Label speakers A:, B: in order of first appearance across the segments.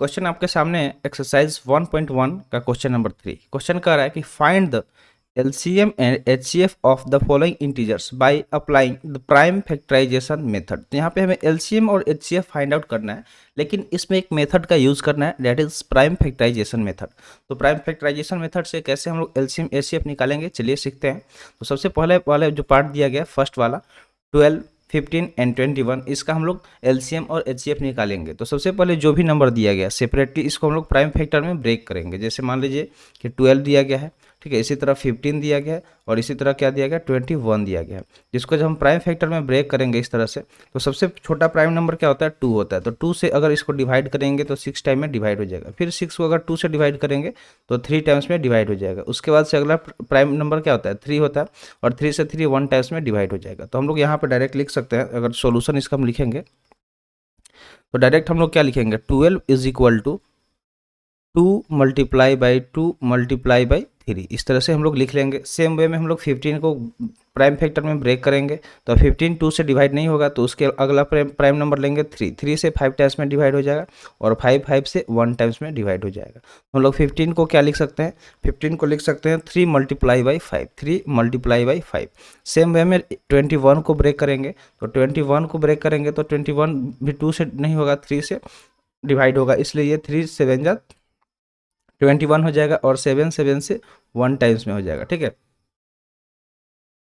A: Question आपके सामने है, एक्सरसाइज 1.1 का क्वेश्चन नंबर 3। क्वेश्चन कह रहा है कि find the LCM and HCF of the following integers by applying the prime factorization method. तो यहाँ पे हमें एलसीएम और एचसीएफ फाइंड आउट करना है, लेकिन इसमें एक मेथड का यूज करना है, that is prime factorization method. तो प्राइम फैक्टराइजेशन मेथड से कैसे हम लोग एलसीएम एचसीएफ निकालेंगे, चलिए सीखते हैं। तो सबसे पहले वाले जो पार्ट दिया गया फर्स्ट वाला 12, 15 एंड 21, इसका हम लोग एलसीएम और एचसीएफ निकालेंगे। तो सबसे पहले जो भी नंबर दिया गया सेपरेटली इसको हम लोग प्राइम फैक्टर में ब्रेक करेंगे। जैसे मान लीजिए कि 12 दिया गया है, ठीक है, इसी तरह 15 दिया गया है और इसी तरह क्या दिया गया 21 दिया गया है। जिसको जब हम प्राइम फैक्टर में ब्रेक करेंगे इस तरह से, तो सबसे छोटा प्राइम नंबर क्या होता है 2 होता है। तो 2 से अगर इसको डिवाइड करेंगे तो 6 टाइम में डिवाइड हो जाएगा। फिर 6 को अगर 2 से डिवाइड करेंगे तो 3 टाइम्स में डिवाइड हो जाएगा। उसके बाद से अगला प्राइम नंबर क्या होता है 3 होता है, और 3 से 3 1 टाइम्स में डिवाइड हो जाएगा। तो हम लोग यहाँ पर डायरेक्ट लिख सकते हैं, अगर सोल्यूशन इसका हम लिखेंगे तो डायरेक्ट हम लोग क्या लिखेंगे 12 is equal to 2 multiply by 2 multiply by 3, इस तरह से हम लोग लिख लेंगे। सेम वे में हम लोग 15 को प्राइम फैक्टर में ब्रेक करेंगे तो 15 2 से डिवाइड नहीं होगा, तो उसके अगला प्राइम नंबर लेंगे 3, 3 से 5 टाइम्स में डिवाइड हो जाएगा और 5 5 से 1 टाइम्स में डिवाइड हो जाएगा। हम लोग 15 को क्या लिख सकते हैं, 15 को लिख सकते हैं 3 multiply by 5, 3 multiply by 5। Same way में 21 को ब्रेक करेंगे, तो 21 को ब्रेक करेंगे तो 21 भी 2 से नहीं होगा, 3 से डिवाइड होगा, इसलिए ये 3 7 जा 21 हो जाएगा और 7 7 से 1 टाइम्स में हो जाएगा। ठीक है,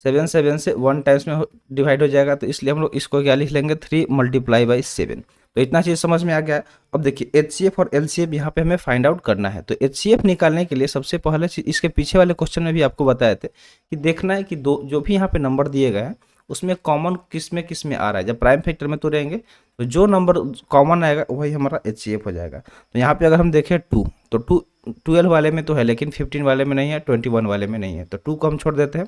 A: 7 7 से 1 टाइम्स में डिवाइड हो जाएगा, तो इसलिए हम लोग इसको क्या लिख लेंगे 3 मल्टीप्लाई बाई 7। तो इतना चीज़ समझ में आ गया है। अब देखिए एचसीएफ और एलसीएफ यहाँ पे हमें फाइंड आउट करना है। तो एचसीएफ निकालने के लिए सबसे पहले चीज़, इसके पीछे वाले क्वेश्चन में भी आपको बताए थे कि देखना है कि दो जो भी यहाँ पे नंबर दिए गए हैं उसमें कॉमन किस में आ रहा है। जब प्राइम फैक्टर में तो रहेंगे तो जो नंबर कॉमन आएगा वही हमारा एचसीएफ हो जाएगा। तो यहाँ पे अगर हम देखें 2, तो 12 वाले में तो है लेकिन 15 वाले में नहीं है, 21 वाले में नहीं है, तो 2 को हम छोड़ देते हैं।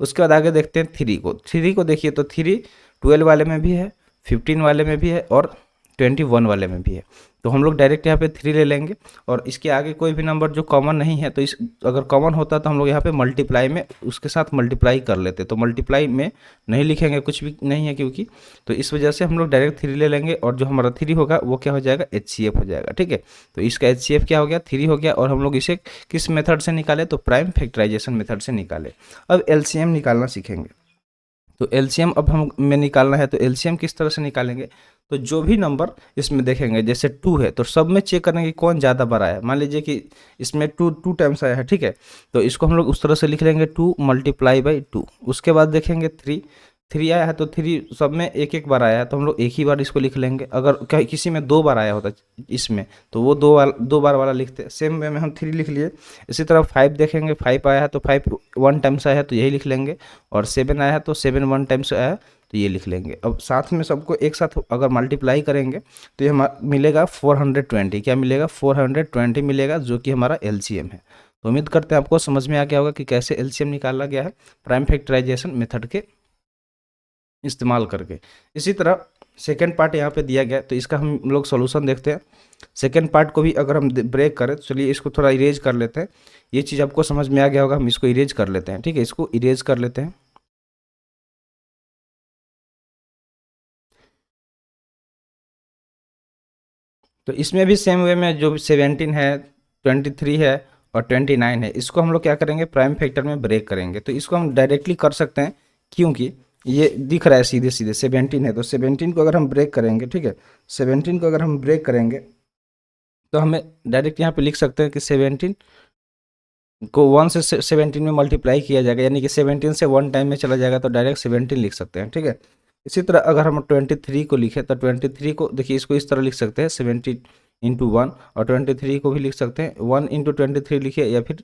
A: उसके बाद आगे देखते हैं 3 को देखिए तो 3 12 वाले में भी है, 15 वाले में भी है और 21 वाले में भी है। तो हम लोग डायरेक्ट यहाँ पे 3 ले लेंगे और इसके आगे कोई भी नंबर जो कॉमन नहीं है तो इस अगर कॉमन होता तो हम लोग यहाँ पे मल्टीप्लाई में उसके साथ मल्टीप्लाई कर लेते। तो मल्टीप्लाई में नहीं लिखेंगे, कुछ भी नहीं है क्योंकि, तो इस वजह से हम लोग डायरेक्ट 3 ले लेंगे और जो हमारा 3 होगा वो क्या हो जाएगा एचसीएफ हो जाएगा। ठीक है, तो इसका एचसीएफ क्या हो गया 3 हो गया और हम लोग इसे किस मेथड से निकाले तो प्राइम फैक्टराइजेशन मेथड से निकाले। अब एलसीएम निकालना सीखेंगे। तो एलसीएम अब हमें निकालना है, तो एलसीएम किस तरह से निकालेंगे, तो जो भी नंबर इसमें देखेंगे जैसे 2 है तो सब में चेक करेंगे कौन ज़्यादा बड़ा है। मान लीजिए कि इसमें 2 टाइम्स आया है, ठीक है, तो इसको हम लोग उस तरह से लिख लेंगे 2 मल्टीप्लाई बाई 2। उसके बाद देखेंगे 3 आया है तो 3 सब में एक एक बार आया है तो हम लोग एक ही बार इसको लिख लेंगे। अगर किसी में 2 बार आया होता इसमें तो वो 2 बार वाला लिखते हैं। सेम वे में हम 3 लिख लिए। इसी तरह 5 देखेंगे, 5 आया है तो 5 1 टाइम्स आया है तो यही लिख लेंगे, और 7 आया है तो 7 1 टाइम्स आया है तो ये लिख लेंगे। अब साथ में सबको एक साथ अगर मल्टीप्लाई करेंगे तो ये हमारा मिलेगा 420। क्या मिलेगा 420 मिलेगा, जो कि हमारा एलसीएम है। तो उम्मीद करते हैं आपको समझ में आ गया होगा कि कैसे एलसीएम निकाला गया है प्राइम फैक्टराइजेशन मेथड के इस्तेमाल करके। इसी तरह सेकेंड पार्ट यहाँ पे दिया गया, तो इसका हम लोग सॉल्यूशन देखते हैं। सेकेंड पार्ट को भी अगर हम ब्रेक करें तो चलिए इसको थोड़ा इरेज कर लेते हैं। ये चीज़ आपको समझ में आ गया होगा, हम इसको इरेज कर लेते हैं। ठीक है, इसको इरेज कर लेते हैं। तो इसमें भी सेम वे में जो 17 है, 23 है और 29 है, इसको हम लोग क्या करेंगे प्राइम फैक्टर में ब्रेक करेंगे। तो इसको हम डायरेक्टली कर सकते हैं क्योंकि ये दिख रहा है सीधे सीधे 17 है, तो 17 को अगर हम ब्रेक करेंगे, ठीक है, 17 को अगर हम ब्रेक करेंगे तो हमें डायरेक्ट यहाँ पे लिख सकते हैं कि 17 को 1 से 17 में मल्टीप्लाई किया जाएगा, यानी कि 17 से 1 टाइम में चला जाएगा तो डायरेक्ट 17 लिख सकते हैं। ठीक है, इसी तरह अगर हम 23 को लिखें तो 23 को देखिए इसको इस तरह लिख सकते हैं 17 इंटू 1, और 23 को भी लिख सकते हैं 1 इंटू 23 लिखिए या फिर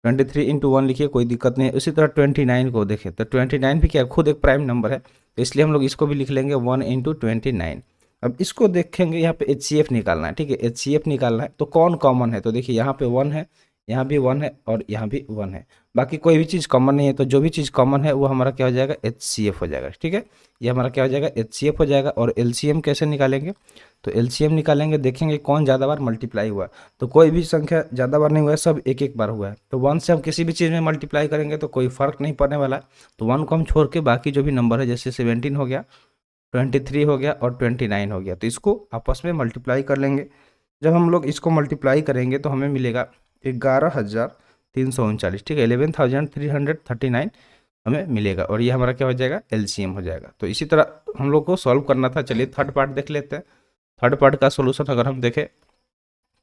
A: 23 इंटू 1 लिखिए, कोई दिक्कत नहीं है। इसी तरह 29 को देखें तो 29 भी क्या खुद एक प्राइम नंबर है, तो इसलिए हम लोग इसको भी लिख लेंगे 1 इंटू 29। अब इसको देखेंगे यहाँ पे एचसीएफ निकालना है। ठीक है, एचसीएफ निकालना है तो कौन कॉमन है, तो देखिए यहाँ पे 1 है, यहाँ भी 1 है और यहाँ भी 1 है, बाकी कोई भी चीज़ कॉमन नहीं है। तो जो भी चीज़ कॉमन है वो हमारा क्या हो जाएगा एचसीएफ हो जाएगा। ठीक है, ये हमारा क्या हो जाएगा एचसीएफ हो जाएगा। और एलसीएम कैसे निकालेंगे, तो एलसीएम निकालेंगे, देखेंगे कौन ज़्यादा बार मल्टीप्लाई हुआ है। तो कोई भी संख्या ज़्यादा बार नहीं हुआ है, सब एक एक बार हुआ है। तो 1 से हम किसी भी चीज़ में मल्टीप्लाई करेंगे तो कोई फ़र्क नहीं पड़ने वाला है। तो 1 को हम छोड़ के बाकी जो भी नंबर है जैसे 17 हो गया, 23 हो गया और 29 हो गया। तो इसको आपस में मल्टीप्लाई कर लेंगे। जब हम लोग इसको मल्टीप्लाई करेंगे तो हमें मिलेगा 11,339, ठीक है, 11,339 हमें मिलेगा और ये हमारा क्या हो जाएगा, एलसीएम हो जाएगा। तो इसी तरह हम लोग को सॉल्व करना था। चलिए थर्ड पार्ट देख लेते हैं। थर्ड पार्ट का सोल्यूशन अगर हम देखें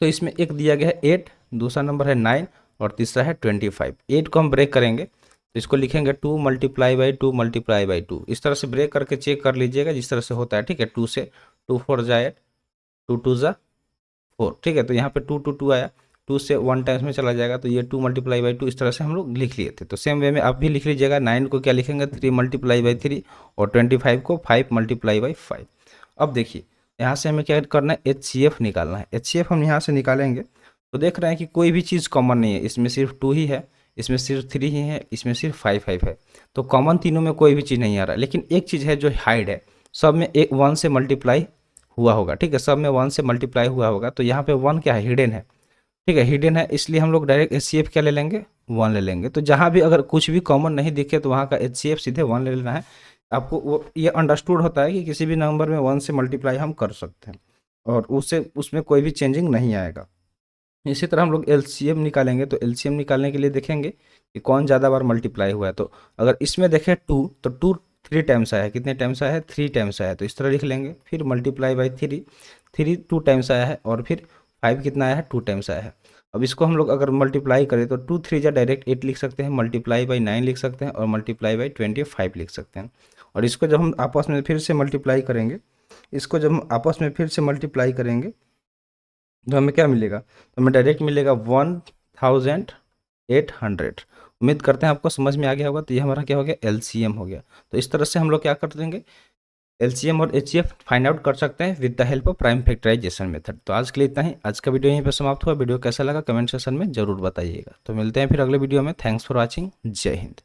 A: तो इसमें एक दिया गया है 8, दूसरा नंबर है 9 और तीसरा है 25। 8 को हम ब्रेक करेंगे तो इसको लिखेंगे 2 मल्टीप्लाई बाई 2 मल्टीप्लाई बाई 2। इस तरह से ब्रेक करके चेक कर लीजिएगा जिस तरह से होता है, ठीक है। 2 से 2 4 जाए, 2 2 जा 4, ठीक है। तो यहाँ पे 2 2 2 आया, 2 से 1 टाइम्स में चला जाएगा तो ये 2 मल्टीप्लाई बाई 2 इस तरह से हम लोग लिख लिए थे। तो सेम वे में आप भी लिख लीजिएगा। 9 को क्या लिखेंगे, 3 मल्टीप्लाई बाई 3 और 25 को 5 मल्टीप्लाई बाई 5। अब देखिए यहाँ से हमें क्या करना है, HCF निकालना है। HCF हम यहाँ से निकालेंगे तो देख रहे हैं कि कोई भी चीज़ कॉमन नहीं है। इसमें सिर्फ 2 ही है, इसमें सिर्फ 3 ही है, इसमें सिर्फ 5 5 है। तो कॉमन तीनों में कोई भी चीज़ नहीं आ रहा, लेकिन एक चीज़ है जो हाइड है। सब में एक 1 से मल्टीप्लाई हुआ होगा, ठीक है, सब में 1 से मल्टीप्लाई हुआ होगा। तो यहाँ पे 1 क्या है, हिडन है, ठीक है, हिडन है, इसलिए हम लोग डायरेक्ट HCF क्या ले लेंगे, 1 ले लेंगे। तो जहाँ भी अगर कुछ भी कॉमन नहीं दिखे तो वहाँ का HCF सीधे 1 ले लेना है। आपको वो ये अंडरस्टूड होता है कि किसी भी नंबर में 1 से मल्टीप्लाई हम कर सकते हैं और उससे उसमें कोई भी चेंजिंग नहीं आएगा। इसी तरह हम लोग LCM निकालेंगे तो LCM निकालने के लिए देखेंगे कि कौन ज़्यादा बार मल्टीप्लाई हुआ है। तो अगर इसमें देखें 2 तो 2 3 टाइम्स आया है। कितने टाइम्स आया है, 3 टाइम्स आया है। तो इस तरह लिख लेंगे। फिर मल्टीप्लाई बाई 3, 3 2 टाइम्स आया है और फिर 5 कितना आया है, 2 टाइम्स आया है। अब इसको हम लोग अगर मल्टीप्लाई करें तो 2 3 जा डायरेक्ट 8 लिख सकते हैं, मल्टीप्लाई बाई 9 लिख सकते हैं और मल्टीप्लाई बाई 25 लिख सकते हैं। और इसको जब हम आपस में फिर से मल्टीप्लाई करेंगे, इसको जब हम आपस में फिर से मल्टीप्लाई करेंगे तो हमें क्या मिलेगा, तो हमें डायरेक्ट मिलेगा 1800। उम्मीद करते हैं आपको समझ में आ गया होगा। तो ये हमारा क्या हो गया, LCM हो गया। तो इस तरह से हम लोग क्या कर देंगे, LCM और HCF फाइंड आउट कर सकते हैं with the help of prime factorization method. तो आज के लिए इतना ही। आज का वीडियो यहीं पर समाप्त हुआ। वीडियो कैसा लगा कमेंट सेक्शन में जरूर बताइएगा। तो मिलते हैं फिर अगले वीडियो में। Thanks for watching. जय हिंद।